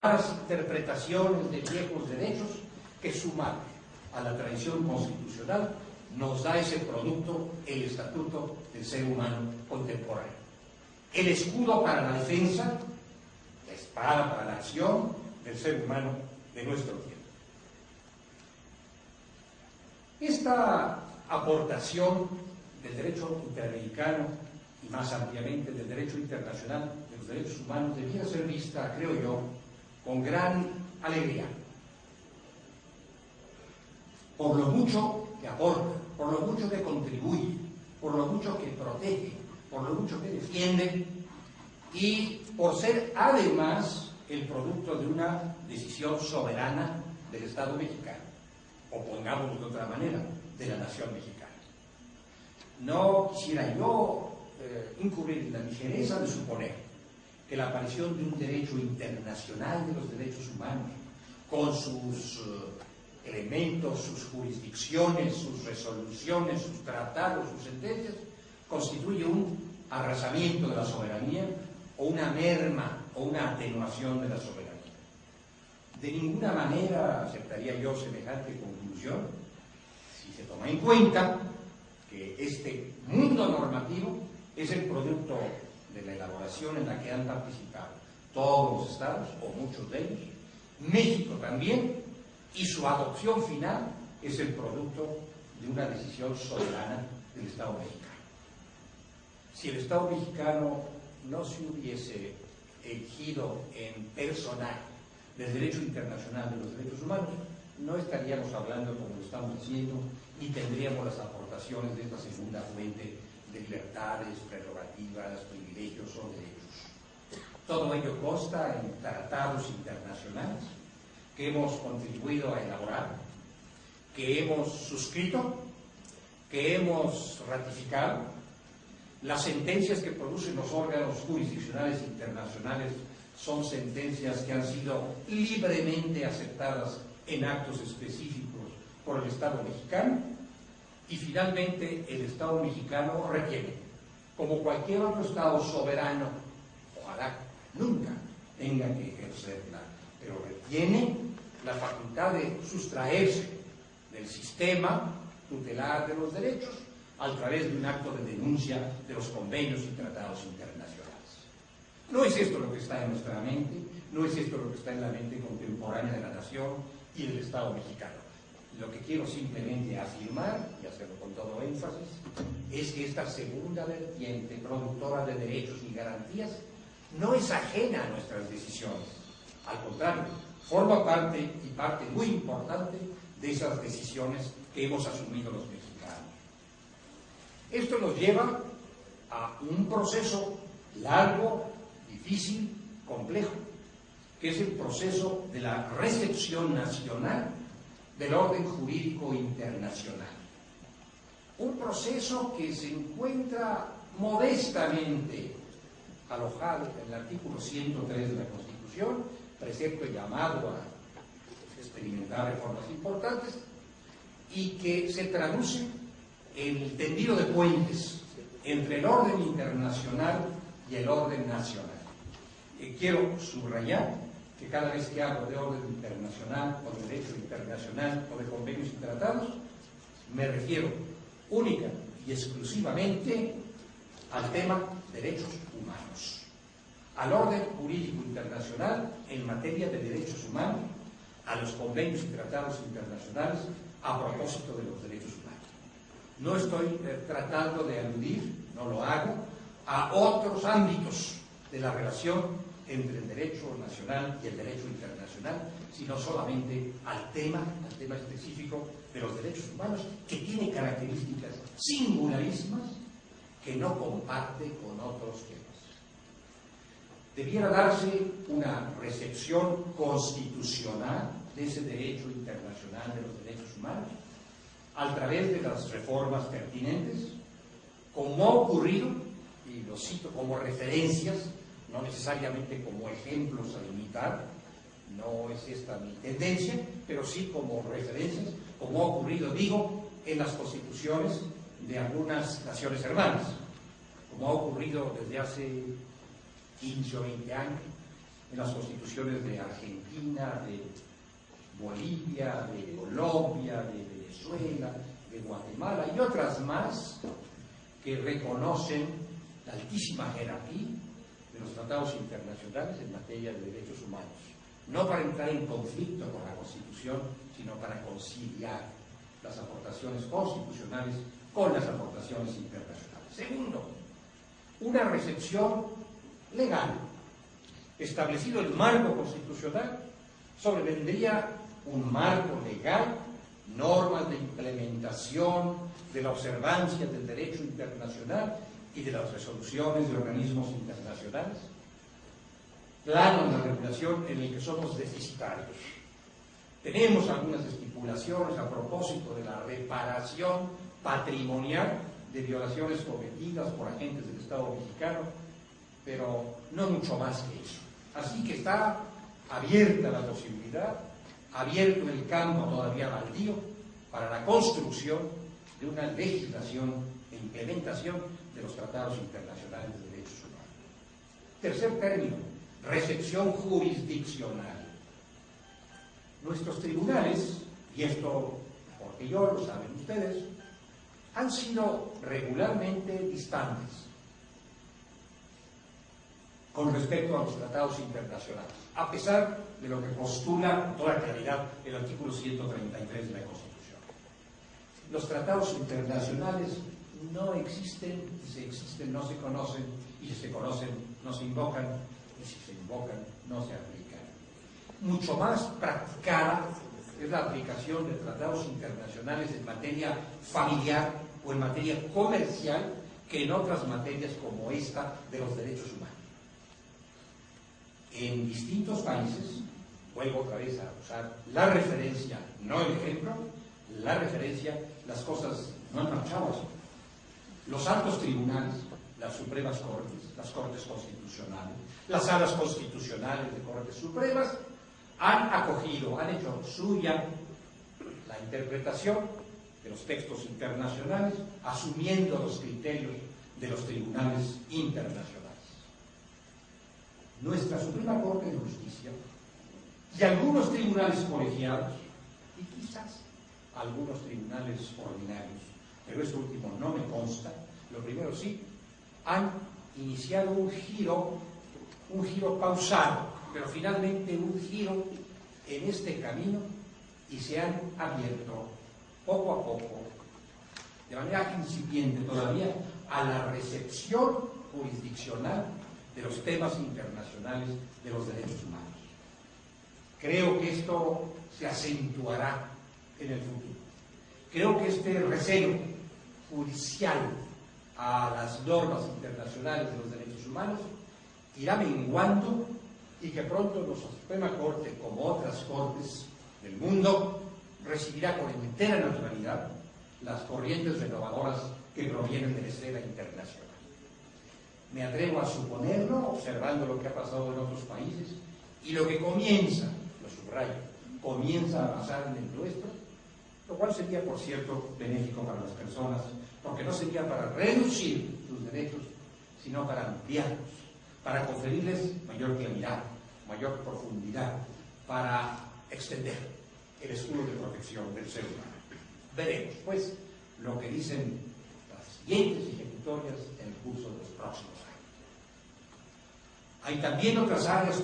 las interpretaciones de viejos derechos que, sumado a la tradición constitucional, nos da ese producto, el Estatuto del Ser Humano Contemporáneo. El escudo para la defensa, la espada para la acción del ser humano de nuestro tiempo. Esta aportación del derecho interamericano y más ampliamente del derecho internacional de los derechos humanos debiera ser vista, creo yo, con gran alegría, por lo mucho que aporta, por lo mucho que contribuye, por lo mucho que protege, por lo mucho que defiende y por ser además el producto de una decisión soberana del Estado mexicano, o pongámoslo de otra manera, de la nación mexicana. No quisiera yo incurrir en la ligereza de suponer que la aparición de un derecho internacional de los derechos humanos, con sus elementos, sus jurisdicciones, sus resoluciones, sus tratados, sus sentencias, constituye un arrasamiento de la soberanía o una merma o una atenuación de la soberanía. De ninguna manera aceptaría yo semejante conclusión si se toma en cuenta que este mundo normativo es el producto de la elaboración en la que han participado todos los estados, o muchos de ellos, México también, y su adopción final es el producto de una decisión soberana del Estado mexicano. Si el Estado mexicano no se hubiese erigido en personaje del derecho internacional de los derechos humanos, no estaríamos hablando como lo estamos haciendo, ni tendríamos las aportaciones de esta segunda fuente de libertades, prerrogativas, privilegios o derechos. Todo ello consta en tratados internacionales que hemos contribuido a elaborar, que hemos suscrito, que hemos ratificado. Las sentencias que producen los órganos jurisdiccionales internacionales son sentencias que han sido libremente aceptadas en actos específicos por el Estado mexicano, y finalmente el Estado mexicano retiene, como cualquier otro Estado soberano, ojalá nunca tenga que ejercerla, pero retiene la facultad de sustraerse del sistema tutelar de los derechos a través de un acto de denuncia de los convenios y tratados internacionales. No es esto lo que está en nuestra mente, no es esto lo que está en la mente contemporánea de la nación y del Estado mexicano. Lo que quiero simplemente afirmar, y hacerlo con todo énfasis, es que esta segunda vertiente productora de derechos y garantías no es ajena a nuestras decisiones. Al contrario, forma parte, y parte muy importante, de esas decisiones que hemos asumido los mexicanos. Esto nos lleva a un proceso largo, difícil, complejo, que es el proceso de la recepción nacional del orden jurídico internacional. Un proceso que se encuentra modestamente alojado en el artículo 103 de la Constitución, precepto llamado a experimentar reformas importantes, y que se traduce en el tendido de puentes entre el orden internacional y el orden nacional. Quiero subrayar que cada vez que hablo de orden internacional o de derecho internacional o de convenios y tratados, me refiero única y exclusivamente al tema derechos humanos, al orden jurídico internacional en materia de derechos humanos, a los convenios y tratados internacionales a propósito de los derechos humanos. No estoy tratando de aludir, no lo hago, a otros ámbitos de la relación entre el derecho nacional y el derecho internacional, sino solamente al tema específico de los derechos humanos, que tiene características singularísimas que no comparte con otros temas. Debiera darse una recepción constitucional de ese derecho internacional de los derechos humanos a través de las reformas pertinentes, como ha ocurrido, y lo cito como referencias, no necesariamente como ejemplos a imitar, no es esta mi tendencia, pero sí como referencias, como ha ocurrido, digo, en las constituciones de algunas naciones hermanas, como ha ocurrido desde hace 15 o 20 años en las constituciones de Argentina, de Bolivia, de Colombia, de Venezuela, de Guatemala y otras más que reconocen la altísima jerarquía de los tratados internacionales en materia de derechos humanos, no para entrar en conflicto con la Constitución, sino para conciliar las aportaciones constitucionales con las aportaciones internacionales. Segundo, una recepción legal. Establecido el marco constitucional, sobrevendría un marco legal, normas de implementación de la observancia del derecho internacional y de las resoluciones de organismos internacionales, plano de regulación en el que somos deficitarios. Tenemos algunas estipulaciones a propósito de la reparación patrimonial de violaciones cometidas por agentes del Estado mexicano, pero no mucho más que eso. Así que está abierta la posibilidad, abierto el campo todavía baldío para la construcción de una legislación e implementación de los tratados internacionales de derechos humanos. Tercer término, recepción jurisdiccional. Nuestros tribunales, y esto porque yo lo saben ustedes, han sido regularmente distantes con respecto a los tratados internacionales, a pesar de lo que postula con toda claridad el artículo 133 de la Constitución. Los tratados internacionales no existen, y si existen no se conocen, y si se conocen no se invocan, y si se invocan no se aplican. Mucho más practicada es la aplicación de tratados internacionales en materia familiar o en materia comercial que en otras materias como esta de los derechos humanos. En distintos países, vuelvo otra vez a usar la referencia, no el ejemplo, la referencia, las cosas no han marchado así. Los altos tribunales, las supremas cortes, las cortes constitucionales, las salas constitucionales de cortes supremas, han acogido, han hecho suya la interpretación de los textos internacionales, asumiendo los criterios de los tribunales internacionales. Nuestra Suprema Corte de Justicia y algunos tribunales colegiados, y quizás algunos tribunales ordinarios, pero esto último no me consta, lo primero sí, han iniciado un giro pausado, pero finalmente un giro en este camino y se han abierto poco a poco, de manera incipiente todavía, a la recepción jurisdiccional de los temas internacionales de los derechos humanos. Creo que esto se acentuará en el futuro. Creo que este recelo judicial a las normas internacionales de los derechos humanos irá menguando y que pronto nuestra Suprema Corte, como otras cortes del mundo, recibirá con entera naturalidad las corrientes renovadoras que provienen de la esfera internacional. Me atrevo a suponerlo, observando lo que ha pasado en otros países y lo que comienza, lo subrayo, comienza a pasar en el nuestro, lo cual sería, por cierto, benéfico para las personas, porque no sería para reducir sus derechos, sino para ampliarlos, para conferirles mayor claridad, mayor profundidad, para extender el escudo de protección del ser humano. Veremos, pues, lo que dicen las siguientes ejecutorias en el curso de los próximos años. Hay también otras áreas